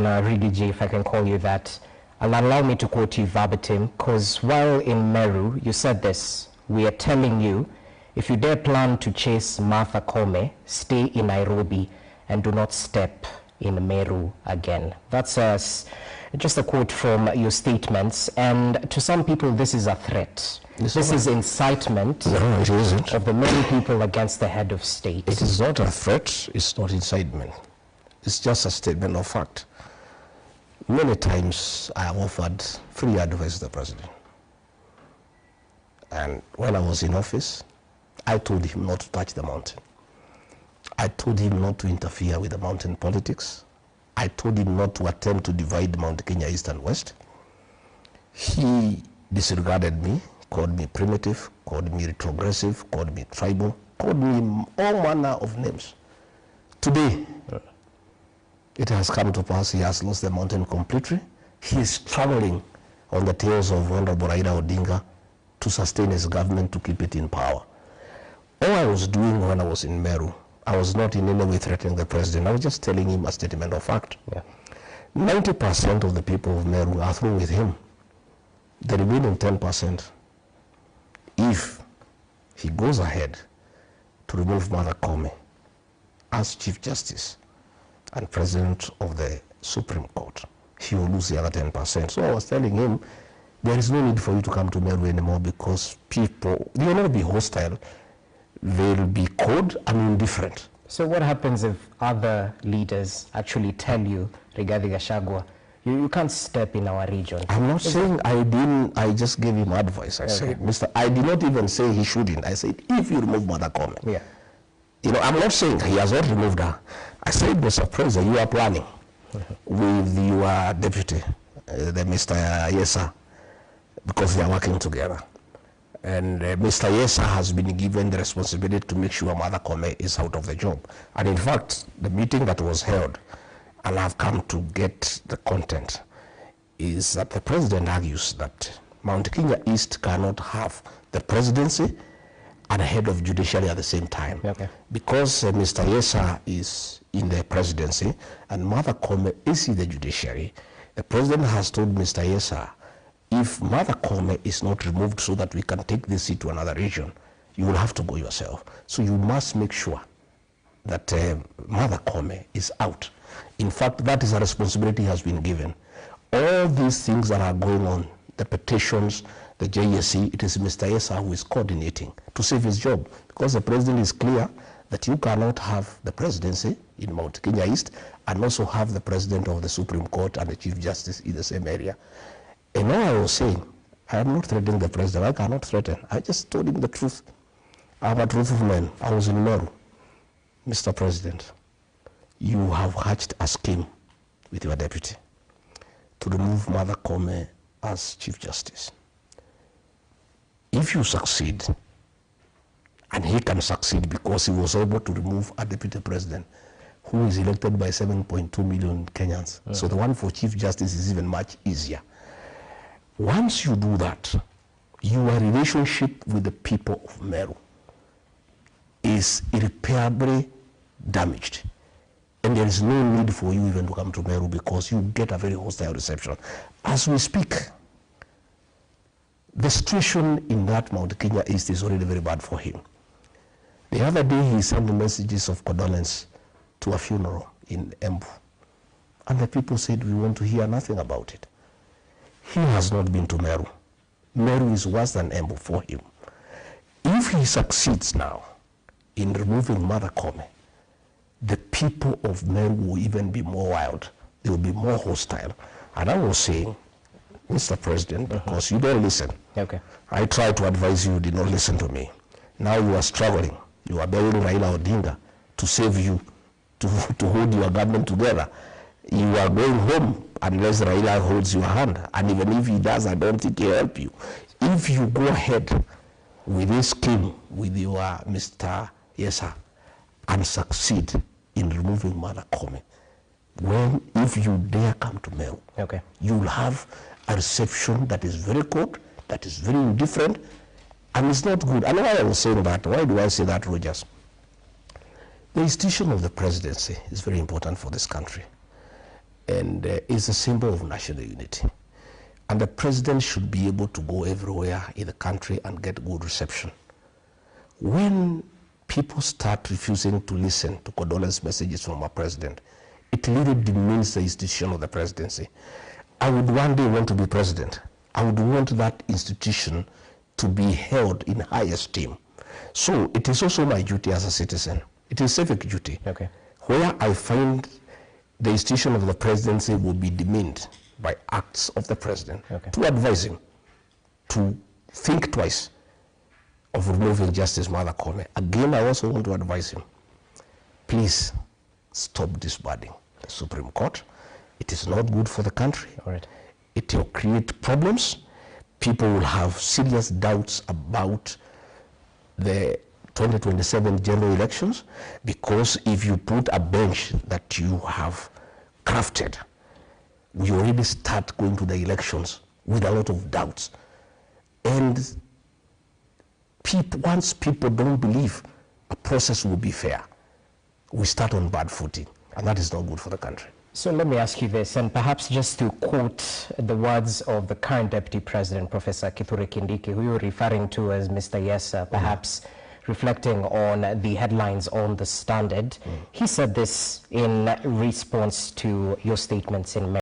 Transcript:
Rigiji, if I can call you that, and allow me to quote you verbatim, because while in Meru, you said this: "We are telling you, if you dare plan to chase Martha Koome, stay in Nairobi and do not step in Meru again." That's just a quote from your statements, and to some people this is a threat. This is incitement it isn't. Of the many people against the head of state. It is not a threat, it's not incitement. It's just a statement of fact. Many times I have offered free advice to the president. And when I was in office, I told him not to touch the mountain. I told him not to interfere with the mountain politics. I told him not to attempt to divide Mount Kenya East and West. He disregarded me, called me primitive, called me retrogressive, called me tribal, called me all manner of names. Today, it has come to pass, he has lost the mountain completely. He is traveling on the tails of Honorable Raila Odinga to sustain his government, to keep it in power. All I was doing when I was in Meru, I was not in any way threatening the president. I was just telling him a statement of fact. 90% of the people of Meru are through with him. The remaining 10%, if he goes ahead to remove Martha Koome as Chief Justice and President of the Supreme Court, he will lose the other 10%. So I was telling him, there is no need for you to come to Meru anymore, because people, they will not be hostile, they will be cold and indifferent. So what happens if other leaders actually tell you, regarding Gachagua, you can't step in our region? I'm not saying I didn't, I just gave him advice. I said, I did not even say he shouldn't. I said, if you remove Martha Koome. You know, I'm not saying he has not removed her. I said, Mr. President, you are planning with your deputy, the Mr.YES SIR, because they are working together. And Mr.YES SIR has been given the responsibility to make sure Martha Koome is out of the job. And in fact, the meeting that was held, and I've come to get the content, is that the president argues that Mount Kenya East cannot have the presidency and head of judiciary at the same time. Because Mr.YES SIR is in the presidency and Martha Koome is in the judiciary, the president has told Mr.YES SIR, if Martha Koome is not removed so that we can take this seat to another region, you will have to go yourself. So you must make sure that Martha Koome is out. In fact, that is a responsibility has been given. All these things that are going on, the petitions, the JSC, it is Mr.YES SIR who is coordinating to save his job, because the president is clear that you cannot have the presidency in Mount Kenya East and also have the president of the Supreme Court and the Chief Justice in the same area. And now I was saying, I am not threatening the president. I cannot threaten. I just told him the truth. I'm a truthful man. I was in Meru. Mr. President, you have hatched a scheme with your deputy to remove Martha Koome as Chief Justice. If you succeed, and he can succeed because he was able to remove a deputy president who is elected by 7.2 million Kenyans. So the one for Chief Justice is even much easier. Once you do that, your relationship with the people of Meru is irreparably damaged. And there is no need for you even to come to Meru, because you get a very hostile reception. As we speak, the situation in that Mount Kenya East is already very bad for him. The other day he sent messages of condolence to a funeral in Embu. And the people said, we want to hear nothing about it. He has not been to Meru. Meru is worse than Embu for him. If he succeeds now in removing Martha Koome, the people of Meru will even be more wild. They will be more hostile. And I was saying, Mr. President, because you don't listen. I tried to advise you, you did not listen to me. Now you are struggling. You are begging Raila Odinga to save you, to hold your government together. You are going home unless Raila holds your hand. And even if he does, I don't think he'll help you. If you go ahead with this scheme with your Mr.YES SIR and succeed in removing Martha Koome, if you dare come to Meru, you will have a reception that is very cold, that is very indifferent, and it's not good. And why I was saying that, why do I say that, Rogers? The institution of the presidency is very important for this country. and is a symbol of national unity. And the president should be able to go everywhere in the country and get good reception. When people start refusing to listen to condolence messages from our president, it really demeans the institution of the presidency. I would one day want to be president. I would want that institution to be held in high esteem. So it is also my duty as a citizen. It is civic duty. Okay. Where I find the institution of the presidency will be demeaned by acts of the president, to advise him to think twice of removing Justice Martha Koome. Again, I also want to advise him, please stop disbanding the Supreme Court. It is not good for the country. All right. It will create problems. People will have serious doubts about the 2027 general elections, because if you put a bench that you have crafted, we already start going to the elections with a lot of doubts. And once people don't believe a process will be fair, we start on bad footing, and that is not good for the country. So let me ask you this, and perhaps just to quote the words of the current Deputy President, Professor Kithure Kindiki, who you're referring to as Mr. Yes Sir, perhaps reflecting on the headlines on The Standard. He said this in response to your statements in May.